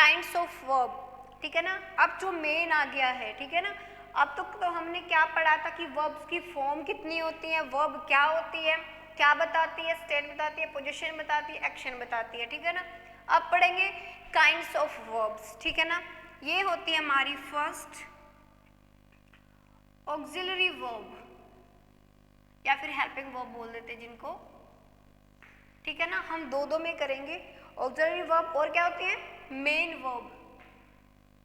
Kinds of verb, ठीक है ना। अब जो मेन आ गया है, ठीक है ना। अब तो हमने क्या पढ़ा था कि वर्ब्स की फॉर्म कितनी होती है, वर्ब क्या होती है, क्या बताती है, स्टेट बताती है, पोजीशन बताती है, एक्शन बताती है, ठीक है ना। अब पढ़ेंगे काइंड्स ऑफ वर्ब्स, ठीक है ना। ये होती है हमारी फर्स्ट ऑक्सिलरी वर्ब या फिर हेल्पिंग वर्ब बोल देते हैं जिनको, ठीक है ना। हम दो में करेंगे ऑक्सिलरी वर्ब और क्या होती है main verb,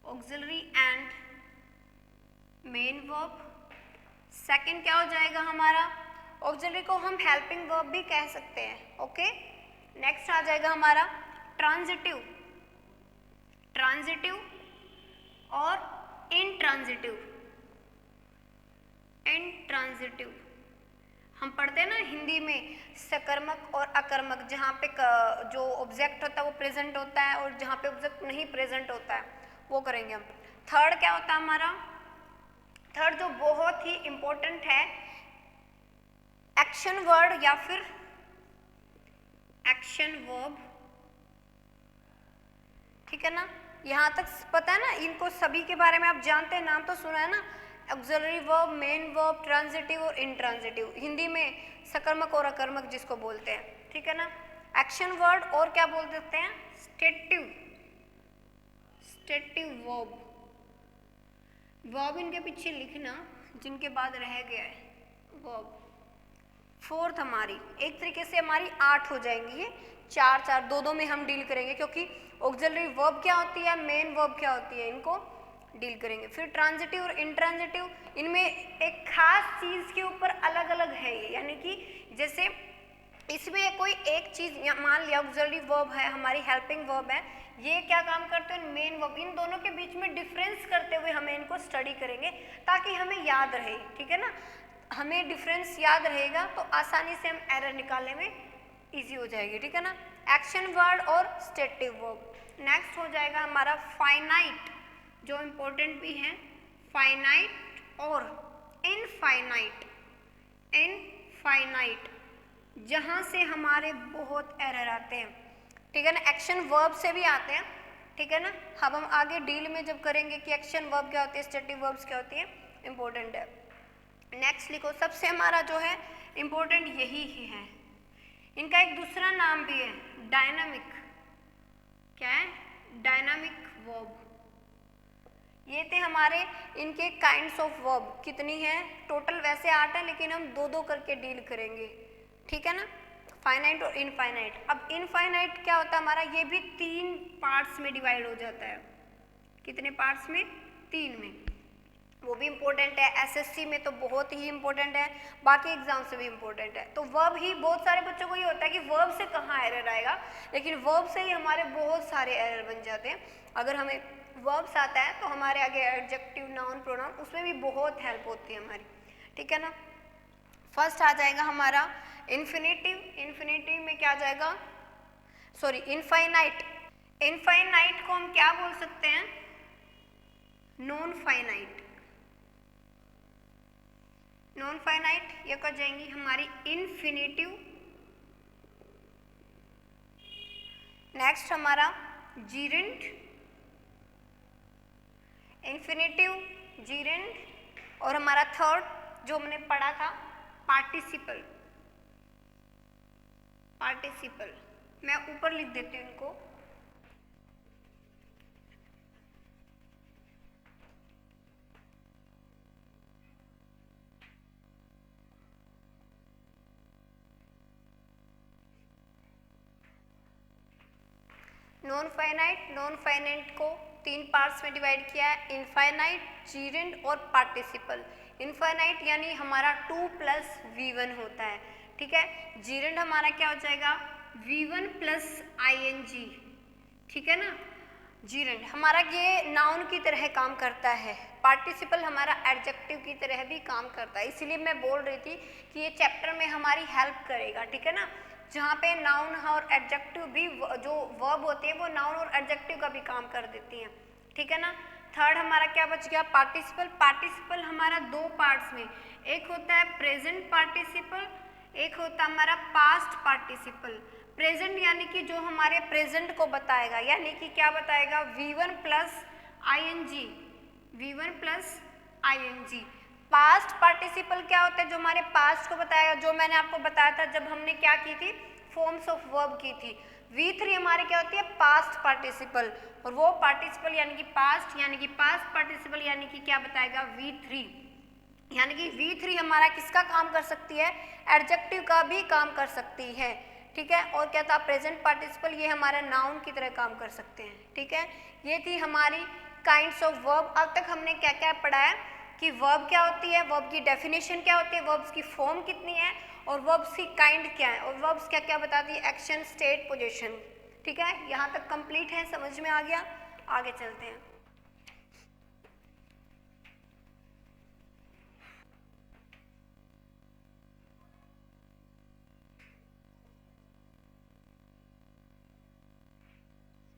auxiliary and main verb. Second क्या हो जाएगा हमारा, ऑक्सिलरी को हम हेल्पिंग वर्ब भी कह सकते हैं, ओके। नेक्स्ट आ जाएगा हमारा ट्रांजिटिव, ट्रांजिटिव और इनट्रांजिटिव। इनट्रांजिटिव हम पढ़ते हैं ना हिंदी में सकर्मक और अकर्मक, जहाँ पे जो ऑब्जेक्ट होता है वो प्रेजेंट होता है और जहाँ पे ऑब्जेक्ट नहीं प्रेजेंट होता है वो करेंगे हम। थर्ड क्या होता है हमारा, थर्ड जो बहुत ही इंपॉर्टेंट है एक्शन वर्ड या फिर एक्शन वर्ब, ठीक है ना। यहाँ तक पता है ना, इनको सभी के बारे में आप जानते हैं, नाम तो सुना है ना, auxiliary verb, main verb, transitive और इनट्रांजिटिव, हिंदी में सकर्मक और अकर्मक जिसको बोलते हैं, ठीक है ना। एक्शन वर्ड और क्या बोल देते हैं स्टेटिव, स्टेटिव वर्ब, वर्ब इनके पीछे लिखना जिनके बाद रह गया है वर्ब। फोर्थ हमारी एक तरीके से हमारी 8 हो जाएंगी, ये चार दो में हम डील करेंगे क्योंकि ऑक्सिलरी वर्ब क्या होती है, मेन वर्ब क्या होती है, इनको डील करेंगे। फिर ट्रांजिटिव और इनट्रांजिटिव, इनमें एक खास चीज के ऊपर अलग अलग है ये, यानी कि जैसे इसमें कोई एक चीज मान लिया ऑक्सिलरी वर्ब है हमारी, हेल्पिंग वर्ब है, ये क्या काम करते हैं मेन वर्ब, इन दोनों के बीच में डिफरेंस करते हुए हमें इनको स्टडी करेंगे ताकि हमें याद रहे, ठीक है ना। हमें डिफरेंस याद रहेगा तो आसानी से हम एरर निकालने में इजी हो जाएगी, ठीक है ना। एक्शन वर्ड और स्टेटिव वर्ब। नेक्स्ट हो जाएगा हमारा फाइनाइट, जो इम्पोर्टेंट भी है, फाइनाइट और इनफाइनाइट। इनफाइनाइट जहाँ से हमारे बहुत एरर आते हैं, ठीक है ना। एक्शन वर्ब से भी आते हैं, ठीक है ना। अब हम आगे डील में जब करेंगे कि एक्शन वर्ब क्या होती है, स्टेटिव वर्ब्स क्या होती है, इंपॉर्टेंट है। नेक्स्ट लिखो, सबसे हमारा जो है इंपॉर्टेंट यही ही है, इनका एक दूसरा नाम भी है डायनामिक, क्या है डायनामिक वर्ब। ये थे हमारे इनके काइंड्स ऑफ वर्ब, कितनी है टोटल, वैसे 8 है लेकिन हम दो करके डील करेंगे, ठीक है ना। फाइनाइट और इनफाइनाइट। अब इनफाइनाइट क्या होता है हमारा, ये भी 3 पार्ट्स में डिवाइड हो जाता है, कितने पार्ट्स में 3 में, वो भी इम्पोर्टेंट है, एसएससी में तो बहुत ही इम्पोर्टेंट है, बाकी एग्जाम से भी इम्पोर्टेंट है। तो वर्ब ही बहुत सारे बच्चों को ये होता है कि वर्ब से कहाँ एरर आएगा, लेकिन वर्ब से ही हमारे बहुत सारे एरर बन जाते हैं। अगर हमें वर्ब्स आता है तो हमारे आगे एडजेक्टिव, नाउन, प्रोनाउन, उसमें भी बहुत हेल्प होती है हमारी, ठीक है ना। फर्स्ट आ जाएगा हमारा इन्फिनेटिव, इन्फिनेटिव में क्या आ जाएगा, सॉरी इनफाइनाइट। इनफाइनाइट को हम क्या बोल सकते हैं, नॉन फाइनाइट। नॉन फाइनाइट ये कर जाएंगी हमारी इन्फिनेटिव। नेक्स्ट हमारा जीरेंट, इन्फिनेटिव, जीरेंट, और हमारा थर्ड जो हमने पढ़ा था पार्टिसिपल। पार्टिसिपल मैं ऊपर लिख देती हूँ इनको, नॉन फाइनाइट। नॉन फाइनाइट को 3 पार्ट्स में डिवाइड किया है, इनफाइनाइट, जीरेंट और पार्टिसिपल। इनफाइनाइट यानी हमारा 2 + V1 होता है, ठीक है। जीरेंट हमारा क्या हो जाएगा V1 + ing, ठीक है ना। जीरेंट हमारा ये नाउन की तरह काम करता है, पार्टिसिपल हमारा एडजेक्टिव की तरह भी काम करता है, इसीलिए मैं बोल रही थी कि ये चैप्टर में हमारी हेल्प करेगा, ठीक है ना। जहाँ पे नाउन और एडजेक्टिव भी, जो वर्ब होती है वो नाउन और एडजेक्टिव का भी काम कर देती हैं, ठीक है ना। थर्ड हमारा क्या बच गया पार्टिसिपल। पार्टिसिपल हमारा 2 पार्ट्स में, एक होता है प्रेजेंट पार्टिसिपल, एक होता है हमारा पास्ट पार्टिसिपल। प्रेजेंट यानी कि जो हमारे प्रेजेंट को बताएगा, यानी कि क्या बताएगा, V1 plus ING, V1 plus ING. Past participle क्या होता है, जो हमारे पास्ट को बताएगा, जो मैंने आपको बताया था जब हमने क्या की थी, फॉर्म्स ऑफ वर्ब की थी। V3 हमारे क्या होती है, पास्ट पार्टिसिपल, और वो पार्टिसिपल यानी कि पास्ट पार्टिसिपल यानी कि क्या बताएगा, V3। यानी कि V3 हमारा किसका काम कर सकती है, एडजेक्टिव का भी काम कर सकती है, ठीक है। और क्या था, प्रेजेंट पार्टिसिपल, ये हमारा नाउन की तरह काम कर सकते हैं, ठीक है। ये थी हमारी काइंड्स ऑफ वर्ब। अब तक हमने क्या क्या पढ़ा है कि वर्ब क्या होती है, वर्ब की डेफिनेशन क्या होती है, वर्ब्स की फॉर्म कितनी है, और वर्ब्स की काइंड क्या है, और वर्ब्स क्या क्या बताती है, एक्शन, स्टेट, पोजीशन, ठीक है। यहाँ तक कंप्लीट है, समझ में आ गया, आगे चलते हैं।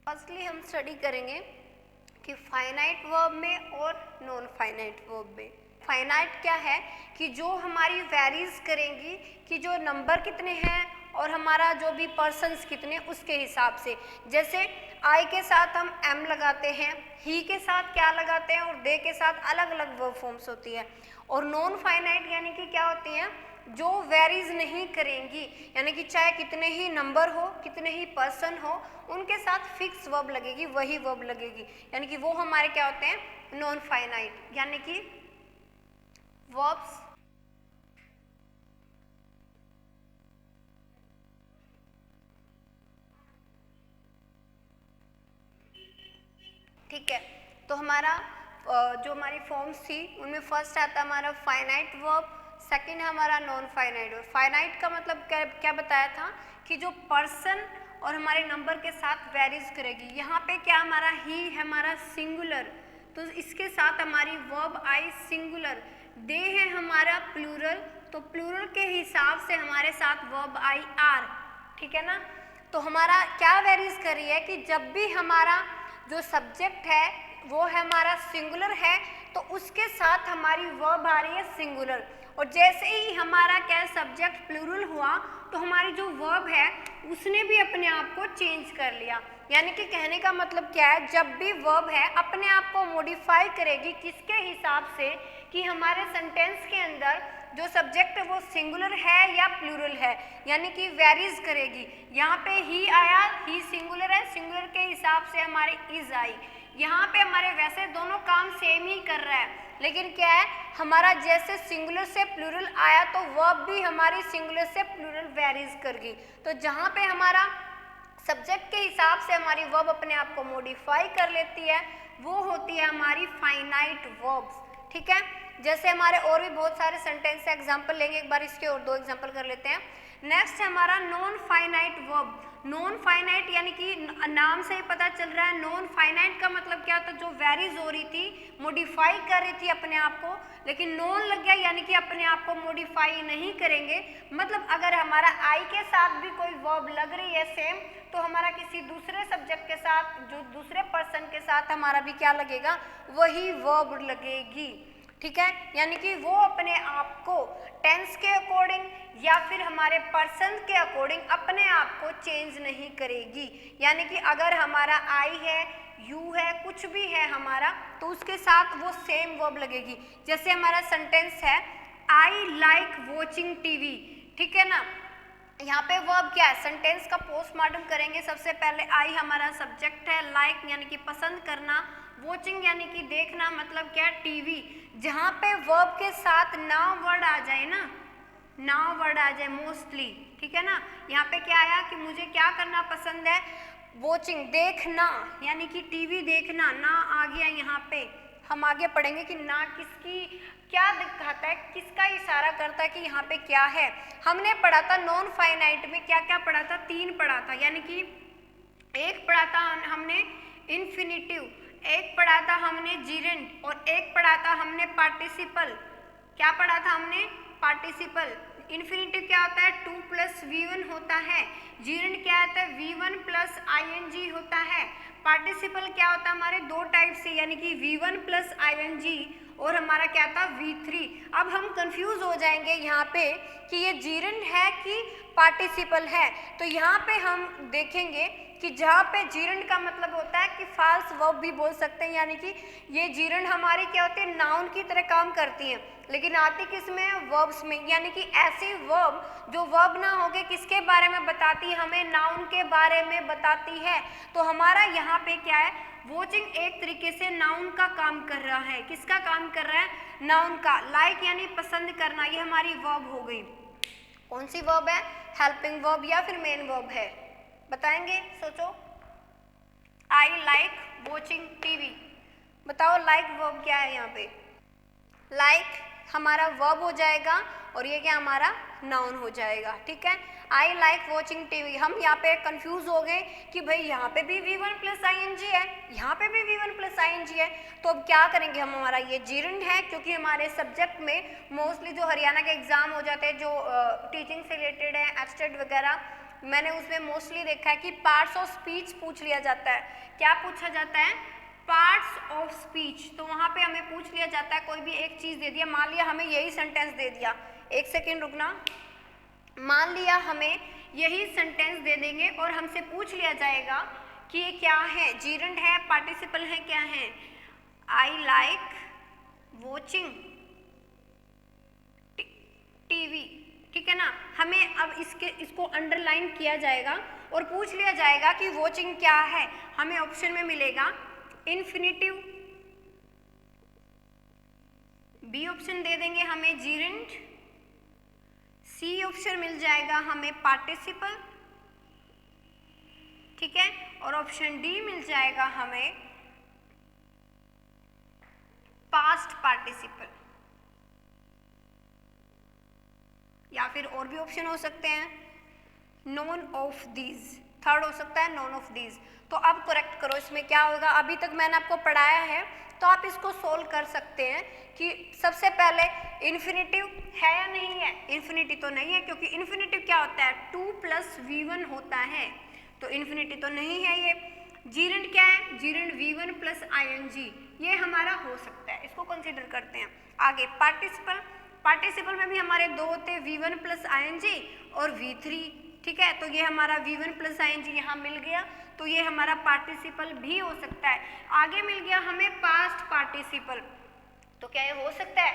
फर्स्टली हम स्टडी करेंगे कि फाइनाइट वर्ब में और नॉन फाइनाइट वर्ब में। फाइनाइट क्या है कि जो हमारी वैरीज करेंगी कि जो नंबर कितने हैं और हमारा जो भी पर्सन्स कितने, उसके हिसाब से। जैसे आई के साथ हम एम लगाते हैं, ही के साथ क्या लगाते हैं, और दे के साथ अलग अलग वर्ब फॉर्म्स होती है। और नॉन फाइनाइट यानी कि क्या होती हैं, जो वेरीज नहीं करेंगी, यानी कि चाहे कितने ही नंबर हो, कितने ही पर्सन हो, उनके साथ फिक्स वर्ब लगेगी, वही वर्ब लगेगी, यानी कि वो हमारे क्या होते हैं, नॉन फाइनाइट। यानी कि वर्ब्स ठीक है। तो हमारा जो हमारी फॉर्म्स थी उनमें फर्स्ट आता हमारा फाइनाइट वर्ब, सेकंड है हमारा नॉन फाइनाइट वर्ब। फाइनाइट का मतलब क्या बताया था कि जो पर्सन और हमारे नंबर के साथ वेरीज करेगी। यहाँ पे क्या हमारा ही है हमारा सिंगुलर, तो इसके साथ हमारी वर्ब आई सिंगुलर। दे है हमारा प्लूरल, तो प्लूरल के हिसाब से हमारे साथ वर्ब आई आर, ठीक है ना। तो हमारा क्या वेरीज कर रही है कि जब भी हमारा जो सब्जेक्ट है वो है हमारा सिंगुलर है, तो उसके साथ हमारी वर्ब आ रही है सिंगुलर। और जैसे ही हमारा क्या सब्जेक्ट प्लूरल हुआ, तो हमारी जो वर्ब है उसने भी अपने आप को चेंज कर लिया। यानी कि कहने का मतलब क्या है, जब भी वर्ब है अपने आप को मॉडिफाई करेगी, किसके हिसाब से कि हमारे सेंटेंस के अंदर जो सब्जेक्ट है वो सिंगुलर है या प्लूरल है, यानी कि वेरीज करेगी। यहाँ पे ही आया, ही सिंगुलर है, सिंगुलर के हिसाब से हमारे इज आई। यहाँ पे हमारे वैसे दोनों काम सेम ही कर रहा है, लेकिन क्या है हमारा जैसे सिंगुलर से प्लूरल आया तो वर्ब भी हमारी सिंगुलर से प्लूरल वेरीज करेगी। तो जहाँ पे हमारा सब्जेक्ट के हिसाब से हमारी वर्ब अपने आप को मॉडिफाई कर लेती है, वो होती है हमारी फाइनाइट वर्ब्स, ठीक है। जैसे हमारे और भी बहुत सारे सेंटेंस एग्जांपल लेंगे, एक बार इसके और दो एग्जांपल कर लेते हैं। नेक्स्ट है हमारा non finite verb. Non finite यानी कि नाम से ही पता चल रहा है, नॉन फाइनाइट का मतलब क्या होता है, जो वेरीज हो रही थी, मॉडिफाई कर रही थी अपने आप को, लेकिन नॉन लग गया यानी कि अपने आप को मॉडिफाई नहीं करेंगे। मतलब अगर हमारा आई के साथ भी कोई वर्ब लग रही है सेम, तो हमारा किसी दूसरे सब्जेक्ट के साथ, जो दूसरे पर्सन के साथ हमारा भी क्या लगेगा, वही वर्ब लगेगी, ठीक है। यानी कि वो अपने आप को टेंस के अकॉर्डिंग या फिर हमारे पर्सन के अकॉर्डिंग अपने आप को चेंज नहीं करेगी। यानी कि अगर हमारा आई है, यू है, कुछ भी है हमारा, तो उसके साथ वो सेम वर्ब लगेगी। जैसे हमारा सेंटेंस है आई लाइक वॉचिंग टीवी, ठीक है ना। यहाँ पे वर्ब क्या है, सेंटेंस का पोस्टमार्टम करेंगे। सबसे पहले आई हमारा सब्जेक्ट है, लाइक यानी कि पसंद करना, वॉचिंग यानी कि देखना, मतलब क्या, टीवी। जहाँ पे वर्ब के साथ नाउन वर्ड आ जाए ना, नाउन वर्ड आ जाए मोस्टली, ठीक है ना। यहाँ पे क्या आया कि मुझे क्या करना पसंद है, वॉचिंग देखना, यानी कि टीवी देखना, ना आ गया यहाँ पे। हम आगे पढ़ेंगे कि ना किसकी क्या दिखाता है, किसका इशारा करता है कि यहाँ पे क्या है। हमने पढ़ा था नॉन फाइनाइट में क्या क्या पढ़ा था, 3 पढ़ा था, यानी कि एक पढ़ा था हमने इन्फिनिटिव, एक पढ़ा था हमने जीरेंड, और एक पढ़ा था हमने पार्टिसिपल। क्या पढ़ा था हमने, पार्टिसिपल। इन्फिनिटिव क्या होता है, 2 + V1 होता है। जीरेंड क्या होता है, V1 + ING होता है। पार्टिसिपल क्या होता है हमारे दो टाइप से, यानी कि V1 प्लस ing और हमारा क्या था V3। अब हम कंफ्यूज हो जाएंगे यहाँ पे कि ये जीरंड है कि पार्टिसिपल है। तो यहाँ पे हम देखेंगे कि जहाँ पे जीरंड का मतलब होता है कि फाल्स वर्ब भी बोल सकते हैं, यानी कि ये जीरंड हमारी क्या होती है, नाउन की तरह काम करती है, लेकिन आती किस में, वर्ब्स में, यानी कि ऐसी वर्ब जो वर्ब ना होके किसके बारे में बताती है, हमें नाउन के बारे में बताती है। तो हमारा यहाँ पे क्या है, वॉचिंग एक तरीके से नाउन का काम कर रहा है। किसका काम कर रहा है, नाउन का। लाइक यानी पसंद करना, ये हमारी वर्ब हो गई। कौन सी वर्ब है, हेल्पिंग वर्ब या फिर मेन वर्ब है, बताएंगे, सोचो। आई लाइक वॉचिंग टीवी, बताओ लाइक वर्ब क्या है यहाँ पे। लाइक हमारा वर्ब हो जाएगा और ये क्या हमारा नाउन हो जाएगा, ठीक है। I like watching TV. हम यहाँ पे कंफ्यूज हो गए कि भाई यहाँ पे भी V1 प्लस ing है, यहाँ पे भी V1 प्लस ing है, तो अब क्या करेंगे हम, हमारा ये जीरंड है, क्योंकि हमारे सब्जेक्ट में मोस्टली जो हरियाणा के एग्जाम हो जाते हैं जो टीचिंग से रिलेटेड है, एब्स्ट्रैक्ट वगैरह, मैंने उसमें मोस्टली देखा है कि पार्ट्स ऑफ स्पीच पूछ लिया जाता है। क्या पूछा जाता है, पार्ट्स ऑफ स्पीच। तो वहाँ पे हमें पूछ लिया जाता है, कोई भी एक चीज़ दे दिया, मान लिया हमें यही सेंटेंस दे दिया, एक सेकेंड रुकना, मान लिया हमें यही सेंटेंस दे देंगे और हमसे पूछ लिया जाएगा कि ये क्या है, जीरंड है, पार्टिसिपल है, क्या है। आई लाइक वॉचिंग टीवी, ठीक है ना। हमें अब इसको अंडरलाइन किया जाएगा और पूछ लिया जाएगा कि वॉचिंग क्या है। हमें ऑप्शन में मिलेगा इन्फिनिटिव, बी ऑप्शन दे देंगे हमें जीरंड, सी ऑप्शन मिल जाएगा हमें पार्टिसिपल, ठीक है, और ऑप्शन डी मिल जाएगा हमें पास्ट पार्टिसिपल, या फिर और भी ऑप्शन हो सकते हैं, नॉन ऑफ दीज, थर्ड हो सकता है नॉन ऑफ दीज। तो अब करेक्ट करो, इसमें क्या होगा, अभी तक मैंने आपको पढ़ाया है तो आप इसको सोल्व कर सकते हैं कि सबसे पहले इन्फिनिटिव है या नहीं है। इन्फिनिटिव तो नहीं है, क्योंकि इन्फिनिटिव क्या होता है, 2 प्लस V1 होता है, तो इन्फिनिटिव तो नहीं है ये। जीरंड क्या है, जीरंड V1 प्लस ing, ये हमारा हो सकता है, इसको कंसिडर करते हैं। आगे पार्टिसिपल, पार्टिसिपल में भी हमारे दो होते हैं, V1 प्लस ing और V3, ठीक है। तो ये हमारा V1 प्लस ing यहाँ मिल गया, तो ये हमारा पार्टिसिपल भी हो सकता है। आगे मिल गया हमें पास्ट पार्टिसिपल, तो क्या ये हो सकता है,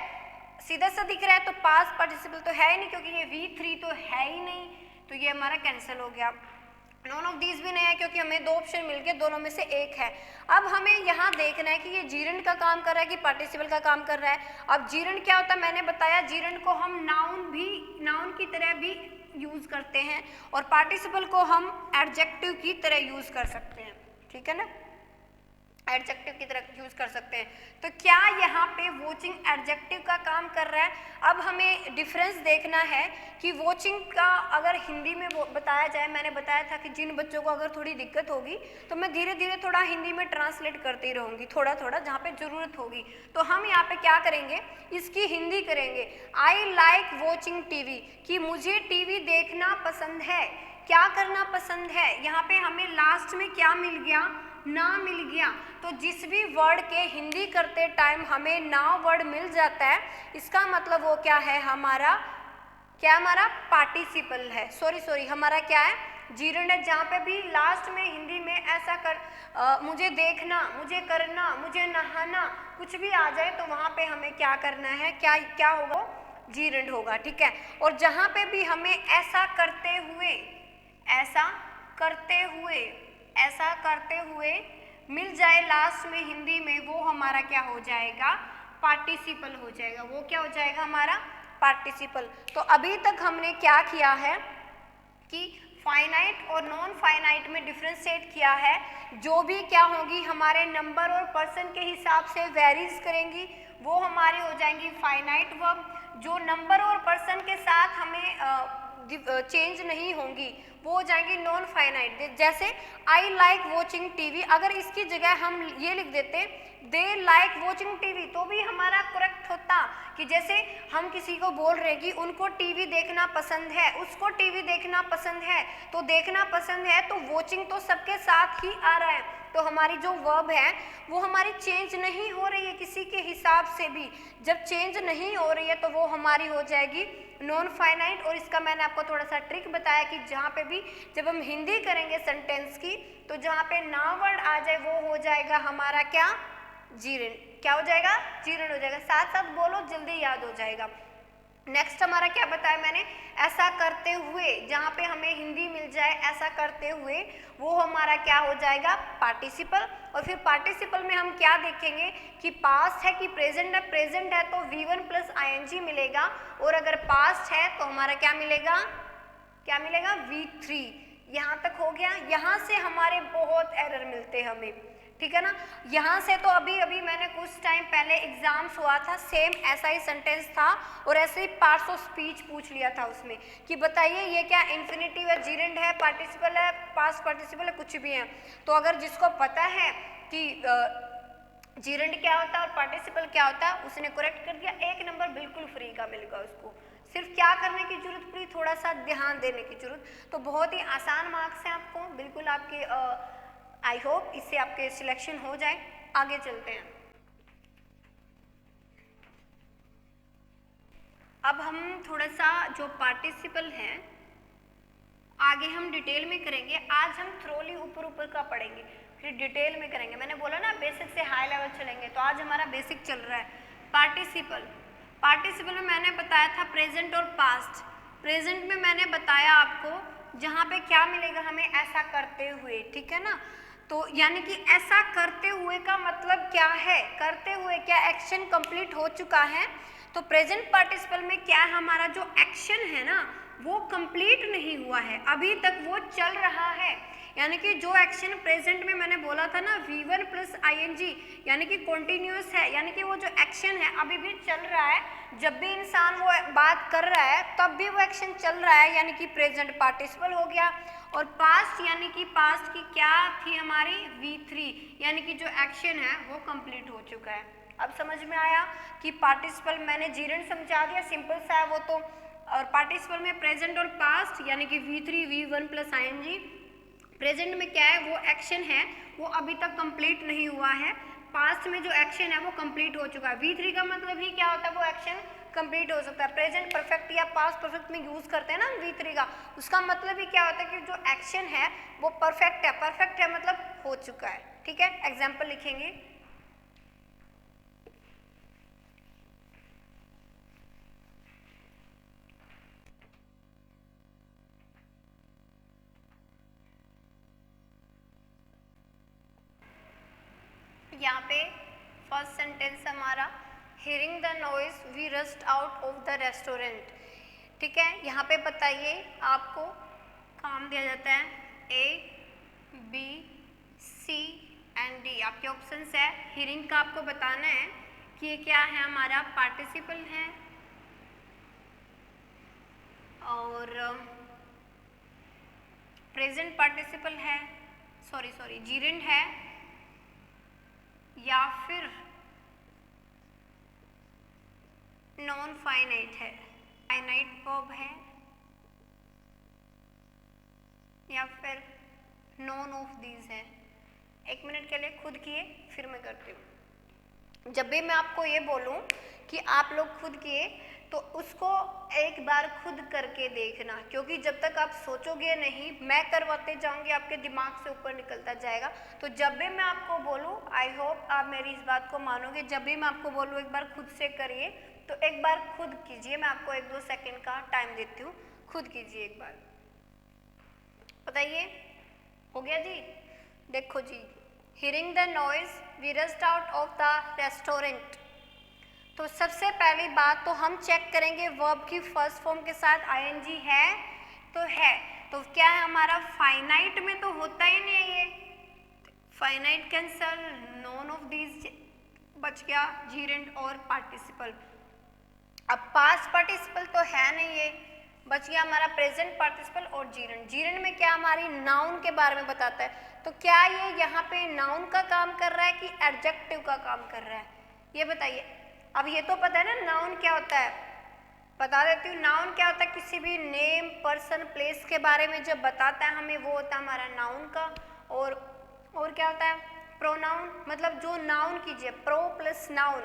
सीधा सा दिख रहा है, तो पास्ट पार्टिसिपल तो है ही नहीं, क्योंकि ये V3 तो है ही नहीं, तो ये हमारा कैंसिल हो गया। नॉन ऑफ दीज भी नहीं है, क्योंकि हमें दो ऑप्शन मिल गए, दोनों में से एक है। अब हमें यहाँ देखना है कि ये जीरंड का काम कर रहा है कि पार्टिसिपल का काम कर रहा है। अब जीरंड क्या होता है, मैंने बताया जीरंड को हम नाउन की तरह भी यूज करते हैं और पार्टिसिपल को हम एडजेक्टिव की तरह यूज कर सकते हैं, ठीक है ना, एडजेक्टिव की तरह यूज कर सकते हैं। तो क्या यहाँ पे वॉचिंग एडजेक्टिव का काम कर रहा है। अब हमें डिफरेंस देखना है कि वॉचिंग का अगर हिंदी में बताया जाए, मैंने बताया था कि जिन बच्चों को अगर थोड़ी दिक्कत होगी तो मैं धीरे धीरे थोड़ा हिंदी में ट्रांसलेट करती रहूँगी, थोड़ा थोड़ा जहाँ पे ज़रूरत होगी। तो हम यहाँ पे क्या करेंगे, इसकी हिंदी करेंगे। आई लाइक वॉचिंग टीवी, कि मुझे टीवी देखना पसंद है। क्या करना पसंद है, यहाँ पे हमें लास्ट में क्या मिल गया, ना मिल गया। तो जिस भी वर्ड के हिंदी करते टाइम हमें ना वर्ड मिल जाता है, इसका मतलब वो क्या है, हमारा क्या, हमारा पार्टिसिपल है। सॉरी हमारा क्या है, जीरंड है। जहाँ पे भी लास्ट में हिंदी में ऐसा मुझे देखना, मुझे करना, मुझे नहाना, कुछ भी आ जाए तो वहाँ पे हमें क्या करना है, क्या होगा, जीरंड होगा, ठीक है। और जहाँ पे भी हमें ऐसा करते हुए, ऐसा करते हुए मिल जाए लास्ट में हिंदी में, वो हमारा क्या हो जाएगा, पार्टिसिपल हो जाएगा। वो क्या हो जाएगा, हमारा पार्टिसिपल। तो अभी तक हमने क्या किया है कि फाइनाइट और नॉन फाइनाइट में डिफ्रेंशिएट किया है। जो भी क्या होगी, हमारे नंबर और पर्सन के हिसाब से वेरीज करेंगी, वो हमारी हो जाएंगी फाइनाइट वर्ब। जो नंबर और पर्सन के साथ हमें चेंज नहीं होंगी, वो हो जाएंगी नॉन फाइनाइट। जैसे आई लाइक वॉचिंग टीवी, अगर इसकी जगह हम ये लिख देते दे लाइक वॉचिंग टीवी, तो भी हमारा करेक्ट होता कि जैसे हम किसी को बोल रहे हैं कि उनको टीवी देखना पसंद है, उसको टीवी देखना पसंद है, तो देखना पसंद है तो वॉचिंग तो सबके साथ ही आ रहा है। तो हमारी जो वर्ब है वो हमारी चेंज नहीं हो रही है किसी के हिसाब से भी। जब चेंज नहीं हो रही है तो वो हमारी हो जाएगी नॉन फाइनाइट। और इसका मैंने आपको थोड़ा सा ट्रिक बताया कि जहाँ पे भी जब हम हिंदी करेंगे सेंटेंस की तो जहाँ पे नाउन वर्ड आ जाए वो हो जाएगा हमारा क्या, जीरंड। क्या हो जाएगा, जीरंड हो जाएगा। साथ साथ बोलो, जल्दी याद हो जाएगा। नेक्स्ट हमारा क्या बताया मैंने, ऐसा करते हुए, जहाँ पे हमें हिंदी मिल जाए ऐसा करते हुए, वो हमारा क्या हो जाएगा, पार्टिसिपल। और फिर पार्टिसिपल में हम क्या देखेंगे कि पास्ट है कि प्रेजेंट है। प्रेजेंट है तो V1 प्लस ING मिलेगा, और अगर पास्ट है तो हमारा क्या मिलेगा, क्या मिलेगा, V3। यहाँ तक हो गया। यहाँ से हमारे बहुत एरर मिलते हैं हमें, ठीक है ना। यहाँ से तो अभी अभी मैंने कुछ टाइम पहले एग्जाम्स हुआ था, सेम ऐसा ही सेंटेंस था और ऐसे ही पार्ट्स ऑफ स्पीच पूछ लिया था उसमें कि बताइए ये क्या इन्फिनेटिव है, जीरेंड है, पार्टिसिपल है, पास्ट पार्टिसिपल है, कुछ भी है। तो अगर जिसको पता है कि जीरेंड क्या होता है और पार्टिसिपल क्या होता है, उसने करेक्ट कर दिया, 1 नंबर बिल्कुल फ्री का मिलेगा उसको। सिर्फ क्या करने की जरूरत पड़ी, थोड़ा सा ध्यान देने की जरूरत। तो बहुत ही आसान मार्क्स हैं आपको, बिल्कुल आपके आई होप इससे आपके सिलेक्शन हो जाए। आगे चलते हैं। अब हम थोड़ा सा जो पार्टिसिपल है आगे हम डिटेल में करेंगे। आज हम थ्रोली ऊपर ऊपर का पढ़ेंगे, फिर डिटेल में करेंगे। मैंने बोला ना बेसिक से हाई लेवल चलेंगे, तो आज हमारा बेसिक चल रहा है पार्टिसिपल। पार्टिसिपल में मैंने बताया था प्रेजेंट और पास्ट। प्रेजेंट में मैंने बताया आपको जहाँ पे क्या मिलेगा हमें, ऐसा करते हुए, ठीक है ना। तो यानी कि ऐसा करते हुए का मतलब क्या है, करते हुए क्या एक्शन कंप्लीट हो चुका है। तो प्रेजेंट पार्टिसिपल में क्या है, हमारा जो एक्शन है ना वो कंप्लीट नहीं हुआ है, अभी तक वो चल रहा है। यानी कि जो एक्शन प्रेजेंट में मैंने बोला था ना V1 प्लस ING, यानी कि कॉन्टिन्यूस है, यानी कि वो जो एक्शन है अभी भी चल रहा है। जब भी इंसान वो बात कर रहा है तब भी वो एक्शन चल रहा है, यानी कि प्रेजेंट पार्टिसिपल हो गया। और पास्ट यानी कि पास्ट की क्या थी हमारी, V3, यानी कि जो एक्शन है वो कंप्लीट हो चुका है। अब समझ में आया कि पार्टिसिपल मैंने जीरेंड समझा दिया, सिंपल सा है वो तो। और पार्टिसिपल में प्रेजेंट और पास्ट यानी कि V3 V1 plus ING। Present में क्या है, वो एक्शन है वो अभी तक कंप्लीट नहीं हुआ है। पास्ट में जो एक्शन है वो कंप्लीट हो चुका है। V3 का मतलब ही क्या होता है, वो एक्शन कंप्लीट हो सकता है। प्रेजेंट परफेक्ट या पास्ट परफेक्ट में यूज करते हैं ना V3 का, उसका मतलब ही क्या होता है कि जो एक्शन है वो परफेक्ट है। परफेक्ट है मतलब हो चुका है, ठीक है। एग्जाम्पल लिखेंगे, यहाँ पे फर्स्ट सेंटेंस हमारा, hearing the noise we rust out of the restaurant, ठीक है। यहाँ पे बताइए आपको काम दिया जाता है A, B, C and D, आपके ऑप्शंस है। हियरिंग का आपको बताना है कि ये क्या है, हमारा पार्टिसिपल है और प्रेजेंट पार्टिसिपल है, सॉरी जीरेंड है, या फिर नॉन फाइनाइट है, फाइनाइट वर्ब है, या फिर नॉन ऑफ दीज है। 1 मिनट के लिए खुद किए फिर मैं करती हूँ। जब भी मैं आपको ये बोलूँ कि आप लोग खुद किए तो उसको एक बार खुद करके देखना, क्योंकि जब तक आप सोचोगे नहीं, मैं करवाते जाऊंगी आपके दिमाग से ऊपर निकलता जाएगा। तो जब भी मैं आपको बोलूँ, आई होप आप मेरी इस बात को मानोगे, जब भी मैं आपको बोलूँ एक बार खुद से करिए, तो एक बार खुद कीजिए। मैं आपको 1-2 सेकेंड का टाइम देती हूँ, खुद कीजिए एक बार। बताइए, हो गया जी? देखो जी, hearing the noise we rust out of the restaurant. तो सबसे पहली बात तो हम चेक करेंगे वर्ब की फर्स्ट फॉर्म के साथ ING है तो है। तो क्या है हमारा, फाइनाइट में तो होता ही नहीं है ये, finite cancel, none of these बच गया, जीरेंड और पार्टिसिपल। अब पास्ट पार्टिसिपल तो है नहीं, ये बच गया हमारा प्रेजेंट पार्टिसिपल और जीरेंड। जीरेंड में क्या हमारी नाउन के बारे में बताता है। तो क्या ये यहाँ पे नाउन का काम कर रहा है कि एडजेक्टिव का काम कर रहा है, ये बताइए। अब ये तो पता है ना नाउन क्या होता है, बता देती हूँ। नाउन क्या होता है, किसी भी नेम, पर्सन, प्लेस के बारे में जब बताता है हमें, वो होता है हमारा नाउन का। और और क्या होता है प्रोनाउन, मतलब जो नाउन कीजिए, प्रो प्लस नाउन,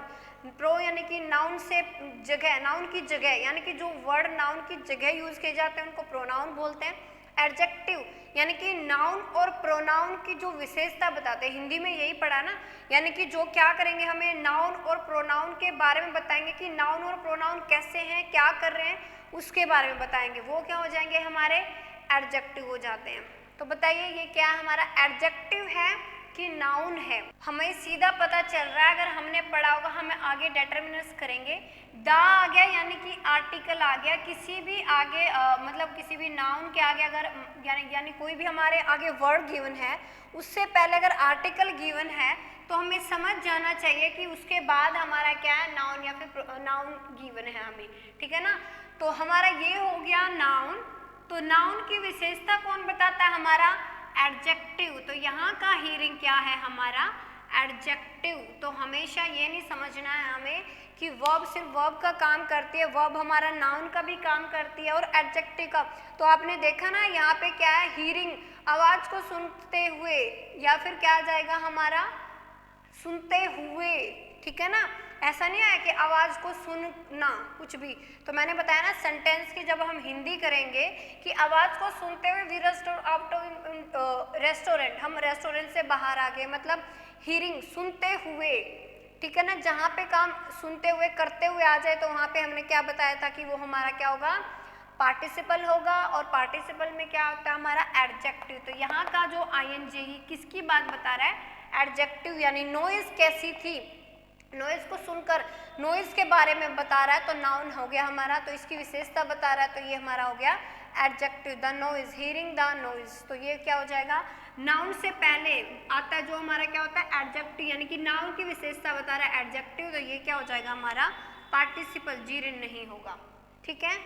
प्रो यानी कि नाउन से जगह, नाउन की जगह, यानी कि जो वर्ड नाउन की जगह यूज किए जाते हैं उनको प्रोनाउन बोलते हैं। एडजेक्टिव यानी कि नाउन और प्रोनाउन की जो विशेषता बताते हैं, हिंदी में यही पढ़ा ना, यानी कि जो क्या करेंगे, हमें नाउन और प्रोनाउन के बारे में बताएंगे कि नाउन और प्रोनाउन कैसे हैं, क्या कर रहे हैं, उसके बारे में बताएंगे, वो क्या हो जाएंगे हमारे एडजेक्टिव हो जाते हैं। तो बताइए ये क्या हमारा एडजेक्टिव है कि नाउन है? हमें सीधा पता चल रहा है, अगर हमने पढ़ा होगा, हमें आगे डिटरमिनर्स करेंगे, द आ गया यानी कि आर्टिकल आ गया, किसी भी आगे मतलब किसी भी नाउन के आगे अगर यानी कोई भी हमारे आगे वर्ड गिवन है, उससे पहले अगर आर्टिकल गिवन है तो हमें समझ जाना चाहिए कि उसके बाद हमारा क्या है, नाउन या फिर नाउन गिवन है हमें, ठीक है ना। तो हमारा ये हो गया नाउन। तो नाउन की विशेषता कौन बताता है, हमारा एडजेक्टिव। तो यहाँ का हीरिंग क्या है, हमारा एडजेक्टिव। तो हमेशा ये नहीं समझना है हमें कि वर्ब सिर्फ वर्ब का काम करती है, वर्ब हमारा नाउन का भी काम करती है और एडजेक्टिव का। तो आपने देखा ना यहाँ पे क्या है, हीरिंग, आवाज को सुनते हुए, या फिर क्या आ जाएगा हमारा सुनते हुए, ठीक है ना। ऐसा नहीं है कि आवाज को सुनना कुछ भी। तो मैंने बताया ना सेंटेंस की जब हम हिंदी करेंगे कि आवाज को सुनते हुए वी आउट ऑफ रेस्टोरेंट, हम रेस्टोरेंट से बाहर आ गए, मतलब हीरिंग सुनते हुए, ठीक है ना। जहाँ पे काम सुनते हुए करते हुए आ जाए तो वहाँ पे हमने क्या बताया था कि वो हमारा क्या होगा, पार्टिसिपल होगा। और पार्टिसिपल में क्या होता है हमारा एडजेक्टिव। तो यहाँ का जो आईएनजी किसकी बात बता रहा है, एडजेक्टिव, यानी नॉइज कैसी थी, नॉइज को सुनकर, नॉइज के बारे में बता रहा है, तो नाउन हो गया हमारा। तो इसकी विशेषता बता रहा है, तो ये हमारा हो गया adjective, the noise, hearing the noise. तो ये क्या हो जाएगा, नाउन से पहले आता है जो हमारा क्या होता है एडजेक्टिव, यानी कि नाउन की विशेषता बता रहा है एडजेक्टिव। तो ये क्या हो जाएगा हमारा पार्टिसिपल, जीरिन नहीं होगा, ठीक है।